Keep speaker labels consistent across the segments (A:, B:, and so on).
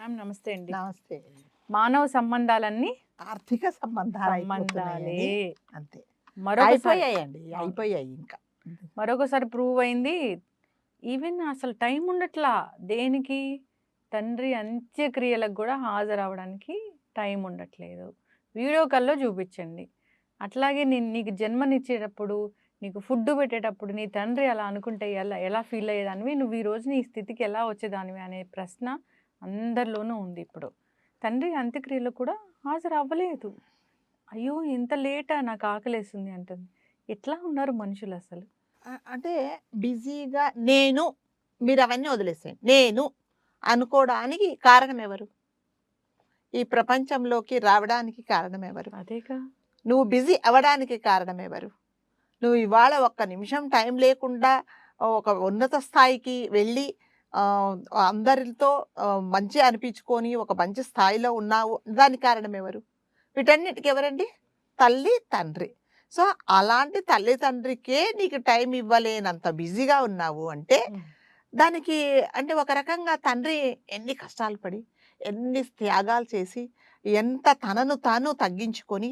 A: Ma'am నమస్తే అండి.
B: నమస్తే.
A: మానవ సంబంధాలన్నీ
B: ఆర్థిక సంబంధాలు
A: సంబంధాలే.
B: అయిపోతున్నాయండి. అంతే.
A: మరొకసారి
B: అయిపోయాయండి.
A: అవును.
B: అయిపోయాయి ఇంకా.
A: మరొకసారి ప్రూవ్ అయింది. ఈవెన్ అసలు టైం ఉండట్లా. దేనికి? తండ్రి అంత్యక్రియలకు గూడా హాజరవ్వడానికి టైం ఉండట్లేదు. వీడియో కాల్‌లో చూపిచ్చండి. అట్లాగే నీకు జన్మనిచ్చేటప్పుడు, నీకు ఫుడ్ పెట్టేటప్పుడు నీ తండ్రి అలా అనుకుంటే ఎలా ఎలా ఫీల్ అయ్యేదానివి? నువ్వు ఈరోజు నీ స్థితికి ఎలా వచ్చేదానివి అనే ప్రశ్న అందరిలోనూ ఉంది ఇప్పుడు. తండ్రి అంత్యక్రియలకు కూడా హాజరవ్వలేదు. అయ్యో! ఇంత లేటా నాకు ఆకలేస్తుంది అంటుంది. ఎట్లా ఉన్నారు మనుషులసలు?
B: అంటే బిజీగా మీరవన్నీ వదిలేసేయండి. నేను అనుకోడానికి కారణం ఎవరు? ఈ ప్రపంచంలోకి రావడానికి కారణం ఎవరు?
A: అదేగా.
B: నువ్వు బిజీ అవ్వడానికి కారణం ఎవరు? నువ్వు ఇవాళ ఒక్క నిమిషం టైం లేకుండా ఒక ఉన్నత స్థాయికి వెళ్ళి ఆహ్, అందరితో మంచిగా అనిపించుకొని ఒక మంచి స్థాయిలో ఉన్నావు. దానికి కారణం ఎవరు? వీటన్నిటికి ఎవరండి? తల్లి, తండ్రి. సో, అలాంటి తల్లి, తండ్రికే నీకు టైం ఇవ్వలేనంత బిజీగా ఉన్నావు అంటే,
A: హ్మ్.
B: దానికి అంటే ఒక రకంగా తండ్రి ఎన్ని కష్టాలు పడి, ఎన్ని త్యాగాలు చేసి, ఎంత తనను తాను తగ్గించుకొని,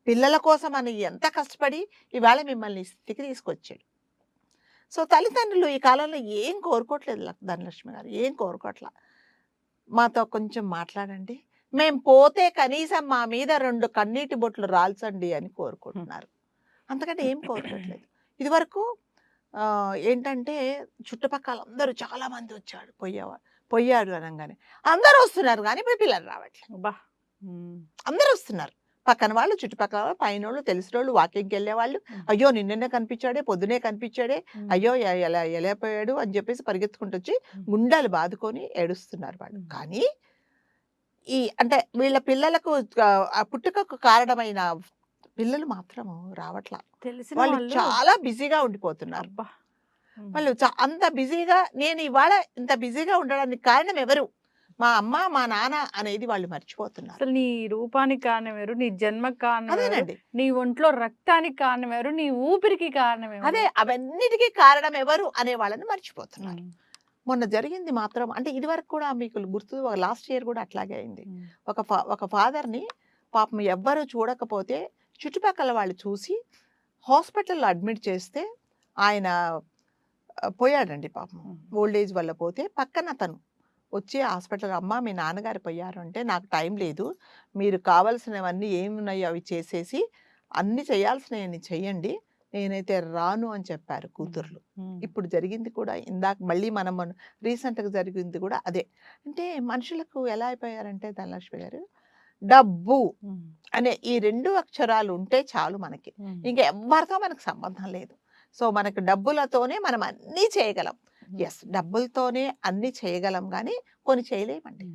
B: పిల్లల కోసమని ఎంత కష్టపడి ఇవాళ మిమ్మల్ని ఈ స్థితికి తీసుకొచ్చాడు. సో, తల్లిదండ్రులు ఈ కాలంలో ఏం కోరుకోవట్లేదు ధనలక్ష్మి గారు. ఏం కోరుకోవట్ల. మాతో కొంచెం మాట్లాడండి. మేము పోతే కనీసం మా మీద 2 కన్నీటి బొట్లు రాల్చండి అని కోరుకుంటున్నారు. అంతకంటే ఏం కోరుకోవట్లేదు. ఇదివరకు ఏంటంటే చుట్టుపక్కల అందరూ చాలామంది పొయ్యారు అనంగానే. అందరూ వస్తున్నారు గానీ ఇప్పుడు పిల్లలు రావట్లేదు.
A: అబ్బా! హ్మ్.
B: అందరూ వస్తున్నారు. పక్కన వాళ్ళు, చుట్టుపక్కల వాళ్ళు, పైనోళ్ళు, తెలిసినోళ్ళు, వాకింగ్‌కెళ్ళేవాళ్ళు. అయ్యో! నిన్ననే కనిపించాడే, పొద్దున్నే కనిపించాడే, అయ్యో! ఎలా పోయాడు అని చెప్పేసి పరిగెత్తుకుంటొచ్చి గుండెలు బాదుకొని ఏడుస్తున్నారు వాళ్ళు. కానీ అంటే వీళ్ళ పిల్లలకు ఆ పుట్టుకకు కారణమైన పిల్లలు మాత్రము రావట్లా.
A: తెలిసిన
B: వాళ్ళు
A: వాళ్ళు
B: చాలా బిజీగా ఉండిపోతున్నారు.
A: అబ్బా! హ్మ్.
B: వాళ్ళు అంత బిజీగా నేను ఇవాళ ఇంత బిజీగా ఉండడానికి కారణం ఎవరు? మా అమ్మ, మా నాన్న అనేది వాళ్ళు మర్చిపోతున్నారు.
A: అసలు నీ రూపానికి కారణం ఎవరు? నీ జన్మకి కారణం ఎవరు?
B: అదేనండి.
A: నీ ఒంట్లో రక్తానికి కారణం ఎవరు? నీ ఊపిరికి కారణం ఎవరు?
B: అదే అవన్నిటికి కారణం ఎవరు అనే వాళ్ళని మర్చిపోతున్నారు.
A: హ్మ్.
B: మొన్న జరిగింది మాత్రం అంటే ఇదివరకు కూడా మీకు గుర్తు లాస్ట్ ఇయర్ కూడా అట్లాగే అయింది.
A: హ్మ్.
B: ఒక ఫాదర్‌ని పాపం ఎవ్వరు చూడకపోతే చుట్టుపక్కల వాళ్ళు చూసి హాస్పిటల్‌లో అడ్మిట్ చేస్తే ఆయన పోయాడండి పాపం. ఓల్డ్ ఏజ్ వల్ల పోతే పక్కన అతను వచ్చి హాస్పిటల్ అమ్మ మీ నాన్నగారు పోయారు అంటే నాకు టైం లేదు. మీరు కావాల్సినవన్నీ ఏమున్నాయో అవి చేసేసి అన్నీ చేయాల్సినవన్నీ చెయ్యండి. నేనైతే రాను అని చెప్పారు కూతుర్లు. ఇప్పుడు జరిగింది కూడా ఇందాక మళ్ళీ మనం రీసెంట్‌గా జరిగింది కూడా అదే. అంటే మనుషులకు ఎలా అయిపోయారంటే ధనలక్ష్మి గారు డబ్బు అనే ఈ 2 అక్షరాలు ఉంటే చాలు మనకి. ఇంక ఎవ్వరితో మనకు సంబంధం లేదు. సో, మనకు డబ్బులతోనే మనం అన్నీ చేయగలం. యెస్. డబ్బులతోనే అన్నీ చేయగలం గానీ కొన్ని చేయలేమండి.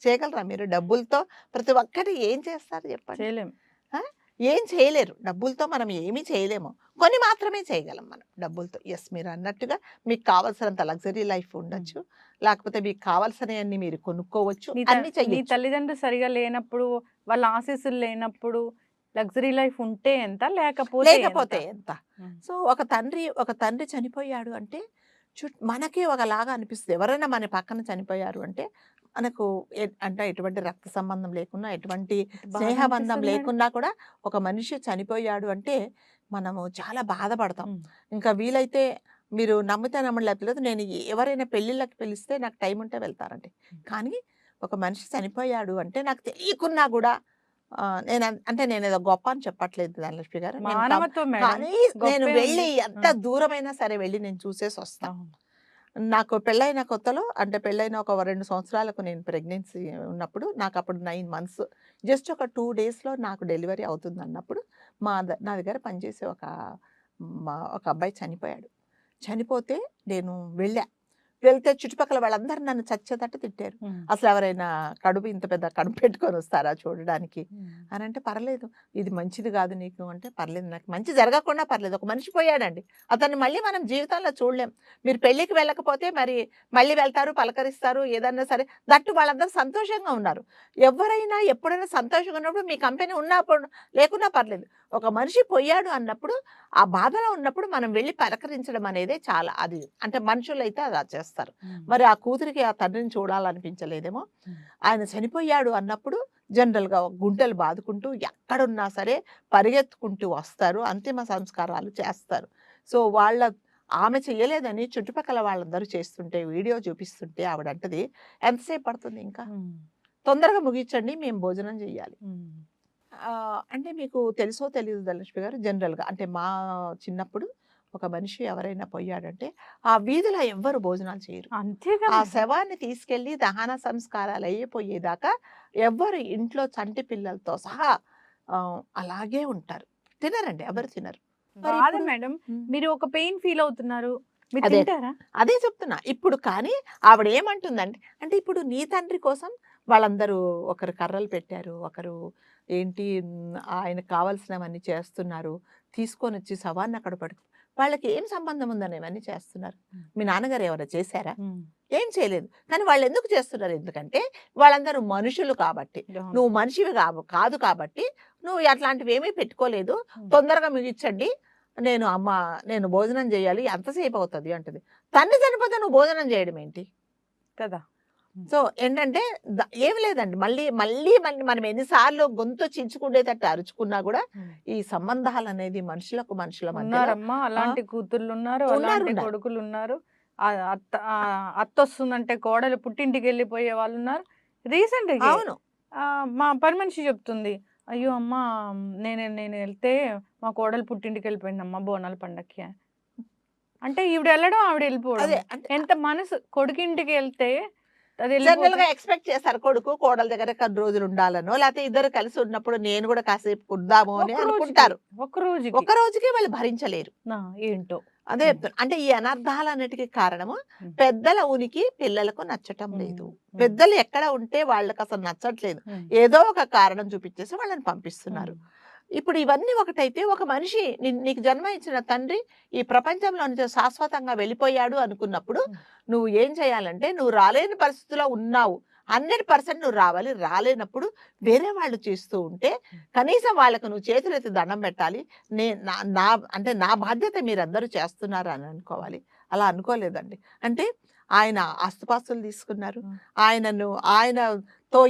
B: చేయగలరా మీరు? డబ్బులతో ప్రతి ఒక్కటి ఏం చేస్తారు చెప్పండి?
A: చేయలేం.
B: ఆ! ఏం చేయలేరు. డబ్బులతో మనం ఏమీ చేయలేము. కొన్ని మాత్రమే చేయగలం మనం డబ్బులతో. యెస్. మీరన్నట్టుగా మీకు కావాల్సినంత లగ్జరీ లైఫ్ ఉండొచ్చు. లేకపోతే మీకు కావాల్సినయన్నీ మీరు కొనుక్కోవచ్చు. అన్నీ
A: నీ
B: చెయ్యొచ్చు.
A: తల్లిదండ్రులు సరిగా లేనప్పుడు, వాళ్ళ ఆశీస్సులు లేనప్పుడు లగ్జరీ లైఫ్ ఉంటే ఎంత? లేకపోతే
B: ఎంత? సో, ఒక తండ్రి చనిపోయాడు అంటే మనకే ఒకలాగా అనిపిస్తది. ఎవరైనా మన పక్కన చనిపోయారు అంటే మనకు అంటే ఎటువంటి రక్త సంబంధం లేకున్నా, ఎటువంటి
A: బాధ
B: స్నేహబంధం
A: అనిపిస్తుంది మేడం.
B: లేకున్నా కూడా ఒక మనిషి చనిపోయాడు అంటే మనము చాలా బాధపడతాం.
A: హ్మ్.
B: ఇంకా వీలైతే మీరు నమ్మితే నమ్మండి లేకపోతే నేను ఎవరైనా పెళ్ళిళ్ళకి పిలిస్తే నాకు టైం ఉంటే వెళ్తానండి. కానీ ఒక మనిషి చనిపోయాడు అంటే నాకు తెలియకున్నా కూడా నేనేదో గొప్ప అని చెప్పట్లేదు ధనలక్ష్మి గారు.
A: మానవత్వం మేడం.
B: కానీ నేను
A: గొప్పే
B: వెళ్ళి
A: ఉంది.
B: ఎంత దూరమైనా సరే వెళ్ళి నేను చూసేసొస్తా.
A: అవును.
B: నాకు పెళ్ళైన కొత్తలో అంటే పెళ్ళైన ఒక 2 సంవత్సరాలకు నేను ప్రెగ్నెన్సీ ఉన్నప్పుడు నాకప్పుడు 9 మంత్స్. జస్ట్ ఒక 2 డేస్‌లో నాకు డెలివరీ అవుతుందన్నప్పుడు నా దగ్గర పనిచేసే ఒక అబ్బాయి చనిపోయాడు. చనిపోతే నేను వెళ్తే చుట్టుపక్కల వాళ్ళందరూ నన్ను చచ్చేటట్టు తిట్టారు. అసలెవరైనా ఇంత పెద్ద కడుపు పెట్టుకొని వస్తారా చూడడానికి? అనంటే పర్లేదు. ఇది మంచిది కాదు నీకు అంటే పర్లేదు నాకు మంచి జరగకుండా పర్లేదు. ఒక మనిషి పోయాడండి. అతన్ని మళ్ళీ మనం జీవితంలో చూడలేం. మీరు పెళ్ళికి వెళ్ళకపోతే మరి మళ్ళీ వెళ్తారు, పలకరిస్తారు ఏదన్నా సరే. దట్టు వాళ్ళందరూ సంతోషంగా ఉన్నారు. ఎవరైనా ఎప్పుడైనా సంతోషంగా ఉన్నప్పుడు మీ కంపెనీ లేకున్నా పర్లేదు. ఒక మనిషి పోయాడు అన్నప్పుడు ఆ బాధలో ఉన్నప్పుడు మనం వెళ్ళి పలకరించడం అనేదే చాలా అది అంటే మనుషులైతే అలా చేస్తారు. చేస్తారు. మరి ఆ కూతురికి ఆ తండ్రిని చూడాలనిపించలేదేమో. ఆయన చనిపోయాడు అన్నప్పుడు జనరల్గా గుండెలు బాదుకుంటూ ఎక్కడున్నా సరే పరిగెత్తుకుంటూ వస్తారు, అంతిమ సంస్కారాలు చేస్తారు. సో ఆమె చేయలేదని చుట్టుపక్కల వాళ్ళందరూ చేస్తుంటే వీడియో చూపిస్తుంటే ఆవిడంటది, ఎంతసేపు పడుతుంది ఇంకా, తొందరగా ముగించండి, మేము భోజనం చేయాలి. అంటే మీకు తెలుసో తెలీదు ధనలక్ష్మి గారు, జనరల్గా అంటే మా చిన్నప్పుడు ఒక మనిషి ఎవరైనా పోయాడంటే ఆ వీధిలో ఎవ్వరు భోజనాలు చేయరు.
A: అంతే
B: ఆ
A: కదా.
B: శవాన్ని తీసుకెళ్లి దహన సంస్కారాలు అయిపోయేదాకా ఎవ్వరు ఇంట్లో చంటి పిల్లలతో సహా అలాగే ఉంటారు. తినరండి, ఎవరు తినరు. మరి
A: కాదు
B: ఇప్పుడు
A: మేడం, మీరు ఒక పెయిన్ ఫీల్ అవుతున్నారు, మీరు
B: అదే
A: తింటారా?
B: అదే చెప్తున్నా. ఇప్పుడు కానీ ఆవిడ ఏమంటుందంటే, అంటే ఇప్పుడు నీ తండ్రి కోసం వాళ్ళందరూ ఒకరు కర్రలు పెట్టారు, ఒకరు ఏంటి ఆయనకు కావాల్సినవన్నీ చేస్తున్నారు. తీసుకొనొచ్చి శవాన్ని అక్కడ వాళ్ళకి ఏం సంబంధం ఉందని ఇవన్నీ చేస్తున్నారు? మీ నాన్నగారు ఏమైనా చేశారా? ఏం చేయలేదు. కానీ వాళ్ళెందుకు చేస్తున్నారు? ఎందుకంటే వాళ్ళందరూ మనుషులు కాబట్టి. నువ్వు మనిషివి కాదు కాబట్టి నువ్వు అట్లాంటివేమీ పెట్టుకోలేదు. తొందరగా ముగించండి. నేను భోజనం చేయాలి. ఎంతసేపు అవుతది అంటది. తండ్రి చనిపోతే నువ్వు భోజనం చేయడం ఏంటి?
A: కదా.
B: సో ఏంటంటే ఏమి లేదండి. మళ్ళీ మళ్ళీ మనం ఎన్నిసార్లు గొంతు చించుకునేటట్టు అరుచుకున్నా కూడా ఈ సంబంధాలనేది మనుషులకు మనుషుల మధ్యలో
A: ఉన్నారమ్మా, అలాంటి కూతుర్లున్నారు, అలాంటి
B: ఉన్నారు.
A: కొడుకులున్నారు. అత్తొస్తుందంటే కోడలు పుట్టింటికి వెళ్ళిపోయే వాళ్ళున్నారు. రీసెంట్‌గా
B: అవును.
A: మా పని మనిషి చెప్తుంది, "అయ్యో! అమ్మ, నేను ఎళ్తే మా కోడలు పుట్టింటికి వెళ్ళిపోయిందమ్మా బోనాల పండక్కి." అంటే ఈవిడ ఎళ్ళడం, ఆవిడ వెళ్ళిపోవడం.
B: అదే అంటే
A: ఎంత మనసు కొడుకింటికి ఎళ్తే అది వెళ్ళిపోతే
B: జనరల్‌గా ఎక్స్‌పెక్ట్ చేస్తారు. కొడుకు కోడల దగ్గర కొన్ని రోజులు ఉండాలనో, లేకపోతే ఇద్దరు కలిసి ఉన్నప్పుడు నేను కూడా కాసేపు ఉందాము అని అనుకుంటారు.
A: ఒక్క రోజుకి.
B: ఒక రోజుకే వాళ్ళు భరించలేరు.
A: ఏంటో.
B: అదే చెప్తున్నా. అంటే ఈ అనర్థాలన్నిటికి కారణము పెద్దల ఉనికి పిల్లలకు నచ్చటం లేదు. పెద్దలు ఎక్కడ ఉంటే వాళ్ళకి అసలు నచ్చట్లేదు. ఏదో ఒక కారణం చూపించేసి వాళ్ళని పంపిస్తున్నారు. ఇప్పుడు ఇవన్నీ ఒకటైతే ఒక మనిషి నీకు జన్మ ఇచ్చిన తండ్రి ఈ ప్రపంచంలో నుంచి శాశ్వతంగా వెళ్ళిపోయాడు అనుకున్నప్పుడు నువ్వు ఏం చేయాలంటే, నువ్వు రాలేని పరిస్థితిలో ఉన్నావు, 100% నువ్వు రావాలి. రాలేనప్పుడు వేరే వాళ్ళు చేస్తూ ఉంటే కనీసం వాళ్ళకు నువ్వు చేతులెత్తి దండం పెట్టాలి. నే నా నా అంటే నా బాధ్యత మీరందరూ చేస్తున్నారు అని అనుకోవాలి. అలా అనుకోలేదండి. అంటే ఆయన ఆస్తిపాస్తులు తీసుకున్నారు. ఆయనతో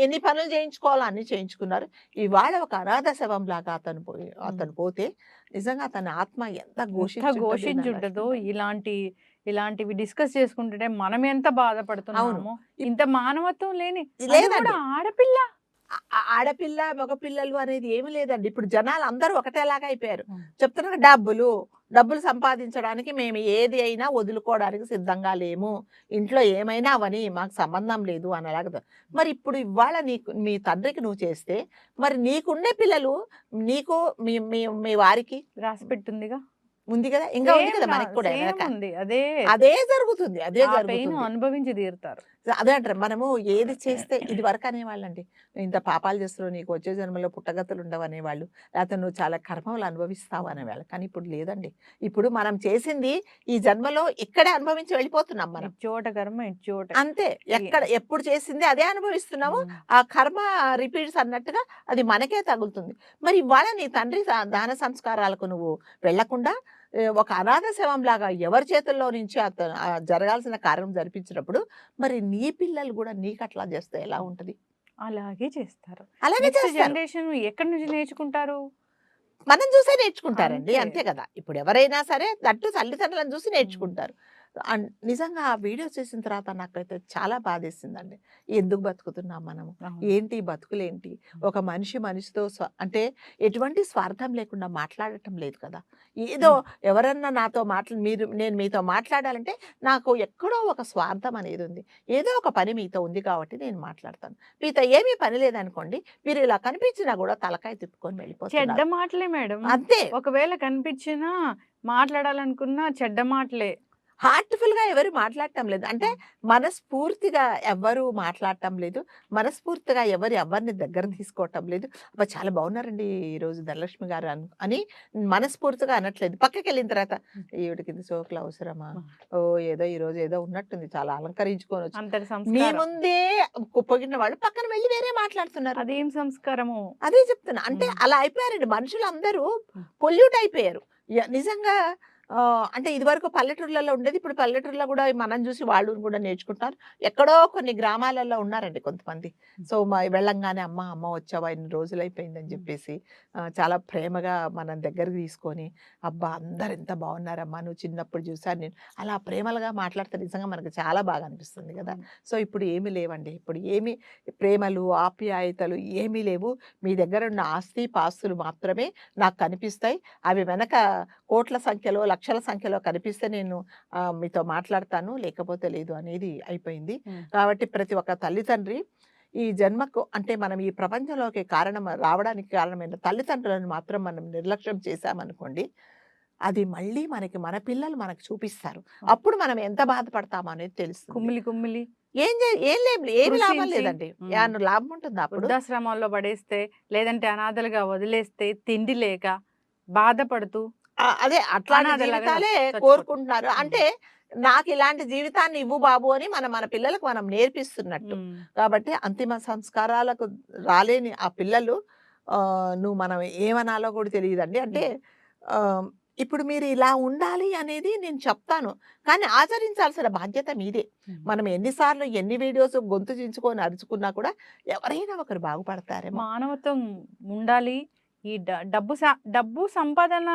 B: ఎన్ని పనులు చేయించుకోవాలో అన్ని చేయించుకున్నారు. ఇవాళ ఒక అనాథ శవంలాగా అతను పోతే నిజంగా అతని ఆత్మ ఎంత
A: ఘోషించుంటదో. ఇలాంటివి డిస్కస్ చేసుకుంటుంటే మనం ఎంత బాధపడుతున్నామో. ఇంత మానవత్వం లేని, అది కూడా ఆడపిల్ల.
B: ఆడపిల్ల మగపిల్లలు అనేది ఏమి లేదండి. ఇప్పుడు జనాలు అందరూ ఒకటేలాగా అయిపోయారు. చెప్తున్నారు డబ్బులు సంపాదించడానికి మేము ఏది అయినా వదులుకోవడానికి సిద్ధంగా లేము. ఇంట్లో ఏమైనా అవని మాకు సంబంధం లేదు అనేలాగా. మరి ఇప్పుడు ఇవాళ మీ తండ్రికి నువ్వు చేస్తే మరి నీకుండే పిల్లలు నీకు మీ వారికి
A: రాసి పెట్టుందిగా,
B: ఉంది కదా, ఇంకా ఉంది కదా, మనకి కూడా అదే జరుగుతుంది.
A: అనుభవించి తీరుతారు.
B: అదే అంటారు, మనము ఏది చేస్తే ఇది వరకు అనేవాళ్ళండి, ఇంత పాపాలు చేస్తున్నావు, నీకు వచ్చే జన్మలో పుట్టగతులు ఉండవు అనేవాళ్ళు, లేకపోతే నువ్వు చాలా కర్మలు అనుభవిస్తావు అనేవాళ్ళు. కానీ ఇప్పుడు లేదండి. ఇప్పుడు మనం చేసింది ఈ జన్మలో ఇక్కడే అనుభవించి వెళ్ళిపోతున్నాం మనం.
A: చోట కర్మ ఇచ్చోట
B: అంతే. ఎప్పుడు చేసింది అదే అనుభవిస్తున్నాము. ఆ కర్మ రిపీట్స్ అన్నట్టుగా అది మనకే తగులుతుంది. మరి ఇవాళ నీ తండ్రి దాన సంస్కారాలకు నువ్వు వెళ్లకుండా ఒక అనాథ శవంలాగా ఎవరి చేతుల్లో నుంచి జరగాల్సిన కార్యం జరిపించినప్పుడు మరి నీ పిల్లలు కూడా నీకు అట్లా చేస్తే ఎలా ఉంటది?
A: అలాగే చేస్తారు.
B: అలాగే
A: జనరేషన్ ఎక్కడి నుంచి నేర్చుకుంటారు?
B: మనం చూసే నేర్చుకుంటారండి. అంతే కదా. ఇప్పుడు ఎవరైనా సరే తట్టు తల్లిదండ్రులను చూసి నేర్చుకుంటారు. నిజంగా ఆ వీడియో చేసిన తర్వాత నాకైతే చాలా బాధేసిందండి. ఎందుకు బతుకుతున్నాం మనము? ఏంటి బతుకులేంటి? ఒక మనిషితో అంటే ఎటువంటి స్వార్థం లేకుండా మాట్లాడటం లేదు కదా. ఏదో ఎవరన్నా నేను మీతో మాట్లాడాలంటే నాకు ఎక్కడో ఒక స్వార్థం అనేది ఉంది. ఏదో ఒక పని మీతో ఉంది కాబట్టి నేను మాట్లాడతాను. మీతో ఏమీ పని లేదనుకోండి, మీరు ఇలా కనిపించినా కూడా తలకాయ తిప్పుకొని వెళ్ళిపోతారు.
A: చెడ్డ మాటలే మేడం.
B: అంతే.
A: ఒకవేళ కనిపించినా మాట్లాడాలనుకున్నా చెడ్డ మాటలే.
B: హార్ట్‌ఫుల్‌గా ఎవరు మాట్లాడటం లేదు. అంటే మనస్ఫూర్తిగా ఎవ్వరు మాట్లాడటం లేదు. మనస్ఫూర్తిగా ఎవరిని దగ్గర తీసుకోవటం లేదు. అబ్బా! చాలా బాగున్నారండి ఈరోజు ధనలక్ష్మి గారు అని మనస్ఫూర్తిగా అనట్లేదు. పక్కకెళ్ళిన తర్వాత ఈవిడకి ఇది సోకులు అవసరమా? ఏదో ఈరోజు ఏదో ఉన్నట్టుంది, చాలా అలంకరించుకొని మీ ముందే కుప్పగిన వాళ్ళు పక్కన వెళ్ళి వేరే మాట్లాడుతున్నారు.
A: అదేం సంస్కారము?
B: అదే చెప్తున్నా. అంటే అలా అయిపోయారండి మనుషులందరూ. పొల్యూట్ అయిపోయారు. నిజంగా అంటే ఇదివరకు పల్లెటూర్లలో ఉండేది. ఇప్పుడు పల్లెటూరులో గూడా మనం జూసి వాళ్ళు గూడా నేర్చుకుంటున్నారు. ఎక్కడో కొన్ని గ్రామాలలో ఉన్నారండి కొంతమంది. సో, వెళ్ళంగానే అమ్మ వచ్చావా ఇన్ని రోజులైపోయిందని జెప్పేసి చాలా ప్రేమగా మనం దగ్గరికి తీసుకొని, అబ్బా! అందరూ ఎంత బాగున్నారమ్మా! నువ్వు చిన్నప్పుడు జూసాను నేను. అలా ప్రేమలుగా మాట్లాడితే నిజంగా మనకు చాలా బాగా అనిపిస్తుంది గదా! సో, ఇప్పుడు ఏమి లేవండి. ఇప్పుడు ఏమి ప్రేమలు, ఆప్యాయతలు ఏమీ లేవు. మీ దగ్గరున్న ఆస్తి, పాస్తులు మాత్రమే నాకు కనిపిస్తాయి. అవి వెనక కోట్ల సంఖ్యలో, లక్షల సంఖ్యలో కనిపిస్తే నేను మీతో మాట్లాడతాను. లేకపోతే లేదు అనేది అయిపోయింది. కాబట్టి ప్రతి ఒక్క తల్లిదండ్రి ఈ జన్మకు అంటే మనం ఈ ప్రపంచంలోకి రావడానికి కారణమైన తల్లిదండ్రులను మాత్రం మనం నిర్లక్ష్యం చేశామనుకోండి, అది మళ్ళీ మన పిల్లలు మనకు చూపిస్తారు. అప్పుడు మనం ఎంత బాధపడతామో అనేది తెలుస్తుంది.
A: కుమిలి కుమిలి
B: ఏమి లాభం
A: కృషించి
B: లేదండి. ఏమన్నా లాభం ఉంటుందా అప్పుడు?
A: వృద్ధాశ్రమాల్లో పడేస్తే, లేదంటే అనాథలుగా వదిలేస్తే, తిండి లేక బాధపడుతూ
B: అదే అట్లాంటి
A: అనాథలాగా
B: జీవితాలే
A: చచ్చిపోతారు.
B: కోరుకుంటున్నారు. అంటే నాకిలాంటి జీవితాన్ని ఇవ్వు బాబు అని మన పిల్లలకు మనం నేర్పిస్తున్నట్టు. కాబట్టి అంతిమ సంస్కారాలకు రాలేని ఆ పిల్లలు నువ్వు మనం ఏమనాలో కూడా తెలియదండి. అంటే ఇప్పుడు మీరు ఇలా ఉండాలి అనేది నేను చెప్తాను. కానీ ఆచరించాల్సిన బాధ్యత మీదే. మనం ఎన్నిసార్లు ఎన్ని వీడియోస్ గొంతు చించుకొని అరుచుకున్నా కూడా ఎవరైనా ఒకరు బాగుపడతారేమో.
A: మానవత్వం ఉండాలి. ఈ డబ్బు సంపాదన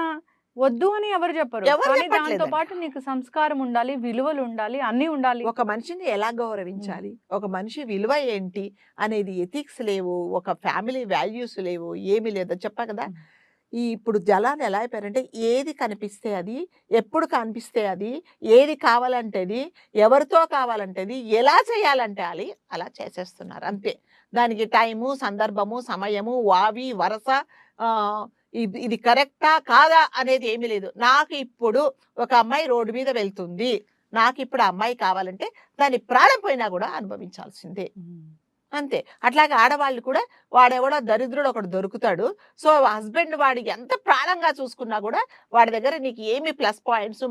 A: వద్దు అని ఎవరు చెప్పరు.
B: ఎవరు
A: కానీ దాంతో
B: చెప్పట్లేదండి.
A: పాటు నీకు సంస్కారం ఉండాలి, విలువలు ఉండాలి, అన్నీ ఉండాలి.
B: ఒక మనిషిని ఎలా గౌరవించాలి? ఒక మనిషి విలువ ఏంటి అనేది ఎథిక్స్ లేవు. ఒక ఫ్యామిలీ వాల్యూస్ లేవు. ఏమీ లేదు. చెప్పా కదా! ఇప్పుడు జనాలు ఎలా అయిపోయారంటే ఏది కనిపిస్తే అది, ఎప్పుడు కనిపిస్తే అది, ఏది కావాలంటే అది, ఎవరితో కావాలంటే అది, ఎలా చేయాలంటే అలా చేసేస్తున్నారు అంతే. దానికి టైము, సందర్భము, సమయము, వావి, వరస ఇది కరెక్టా? కాదా? అనేది ఏమీ లేదు. నాకు ఇప్పుడు ఒక అమ్మాయి రోడ్డు మీద వెళ్తుంది. నాకిప్పుడు ఆ అమ్మాయి కావాలంటే దాని ప్రాణం పోయినా గూడా అనుభవించాల్సిందే. అంతే. అట్లాగే ఆడవాళ్ళు కూడా వాడెవడో దరిద్రుడు ఒకడు దొరుకుతాడు. సో, హస్బెండ్ వాడికి ఎంత ప్రాణంగా చూసుకున్నా గూడా వాడి దగ్గర నీకు ఏమి ప్లస్ పాయింట్స్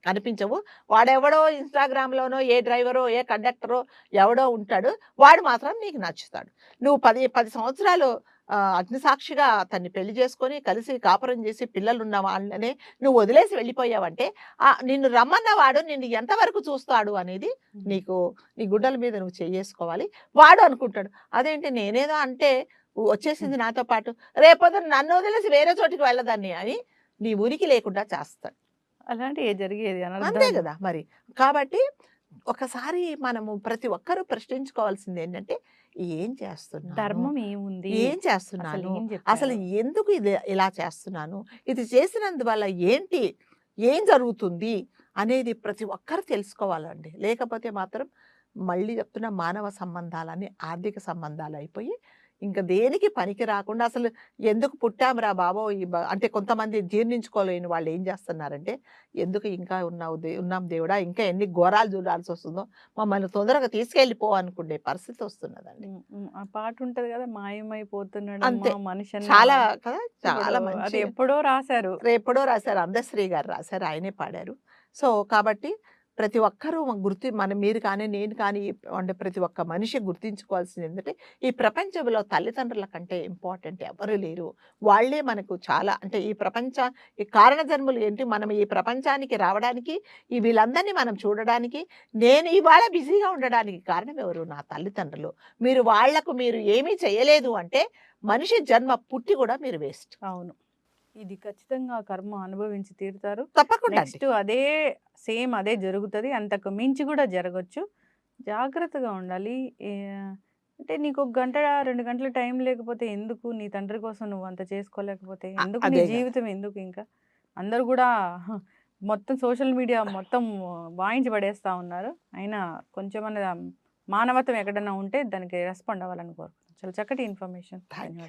B: కనిపించవు. వాడెవడో ఇన్‌స్టాగ్రామ్‌లోనో ఏ డ్రైవరో, ఏ కండక్టరో ఎవడో ఉంటాడు. వాడు మాత్రం నీకు నచ్చుతాడు. నువ్వు 10 సంవత్సరాలు అగ్నిసాక్షిగా అతన్ని పెళ్లి చేసుకొని, కలిసి కాపురం చేసి పిల్లలున్న వాళ్ళనే నువ్వు వదిలేసి వెళ్ళిపోయావంటే, నిన్ను రమ్మన్న వాడు నిన్ను ఎంతవరకు చూస్తాడు అనేది నీ గుండెల మీద నువ్వు చెయ్యేసుకోవాలి. వాడు అనుకుంటాడు, అదేంటి నేనేదో అంటే వచ్చేసింది నాతో పాటు, రేపొద్దున నన్ను వదిలేసి వేరే చోటికి వెళ్ళదాన్ని అని నీ ఉనికి లేకుండా చేస్తాడు.
A: అలాంటివి జరిగేది
B: అంతే కదా మరి. కాబట్టి ఒకసారి మనము ప్రతి ఒక్కరూ ప్రశ్నించుకోవాల్సింది ఏంటంటే, ఏం చేస్తున్నాను?
A: ధర్మం ఏముంది?
B: ఏం చేస్తున్నాను?
A: అసలు
B: అసలు ఎందుకు ఇలా చేస్తున్నాను? ఇది చేసినందువల్ల ఏం జరుగుతుంది? అనేది ప్రతి ఒక్కరు తెలుసుకోవాలండి. లేకపోతే మాత్రం మళ్ళీ చెప్తున్నా, మానవ సంబంధాలన్నీ ఆర్థిక సంబంధాలు అయిపోయి ఇంక దేనికి పనికి రాకుండా అసలు ఎందుకు పుట్టాంరా బాబోయ్! అంటే కొంతమంది జీర్ణించుకోలేని వాళ్ళు ఏం చేస్తున్నారంటే, ఎందుకు ఇంకా ఉన్నాం దేవుడా! ఇంకా ఎన్ని ఘోరాలు చూడాల్సొస్తుందో, మమ్మల్ని తొందరగా తీసుకెళ్ళిపో అనుకునే పరిస్థితి వస్తున్నదండి.
A: ఆ పాట ఉంటది కదా! మాయమైపోతున్నాడు
B: అంతే.
A: మనిషి
B: చాలా కదా! చాలా
A: అది
B: మంచి
A: ఎప్పుడో రాశారు.
B: రేపడో రాశారు. అందశ్రీ గారు రాశారు. ఆయనే పాడారు. సో, కాబట్టి ప్రతి ఒక్కరూ మీరు కానీ, నేను కానీ అంటే ప్రతి ఒక్క మనిషి గుర్తించుకోవాల్సింది ఏంటంటే, ఈ ప్రపంచంలో తల్లిదండ్రుల కంటే ఇంపార్టెంట్ ఎవరు లేరు. వాళ్ళే మనకు చాలా అంటే ఈ కారణ జన్మలు ఏంటి, మనం ఈ ప్రపంచానికి రావడానికి, వీళ్ళందరినీ మనం చూడడానికి, నేను ఇవాళ బిజీగా ఉండడానికి కారణం ఎవరు? నా తల్లిదండ్రులు. మీరు ఏమీ చేయలేదు అంటే, మనిషి జన్మ పుట్టి కూడా మీరు వేస్ట్.
A: అవును. ఇది ఖచ్చితంగా కర్మ అనుభవించి తీరుతారు.
B: తప్పకుండా అండి.
A: నెక్స్ట్ సేమ్ అదే జరుగుతది. అంతకు మించి కూడా జరగొచ్చు. జాగ్రత్తగా ఉండాలి. అంటే నీకు 1 గంట, 2 గంటలు టైం లేకపోతే ఎందుకు? నీ తండ్రి కోసం నువ్వు అంత చేసుకోలేకపోతే ఎందుకు? నీ
B: అదే కదా!
A: జీవితం ఎందుకు ఇంకా? అందరూ కూడా మొత్తం సోషల్ మీడియా మొత్తం వాయించి పడేస్తా ఉన్నారు. అయినా కొంచెమన్నా మానవత్వం ఎక్కడన్నా ఉంటే దానికి రెస్పాండ్ అవ్వాలని కోరుకుంటున్నాను. చాలా చక్కటి ఇన్ఫర్మేషన్.
B: Thank you.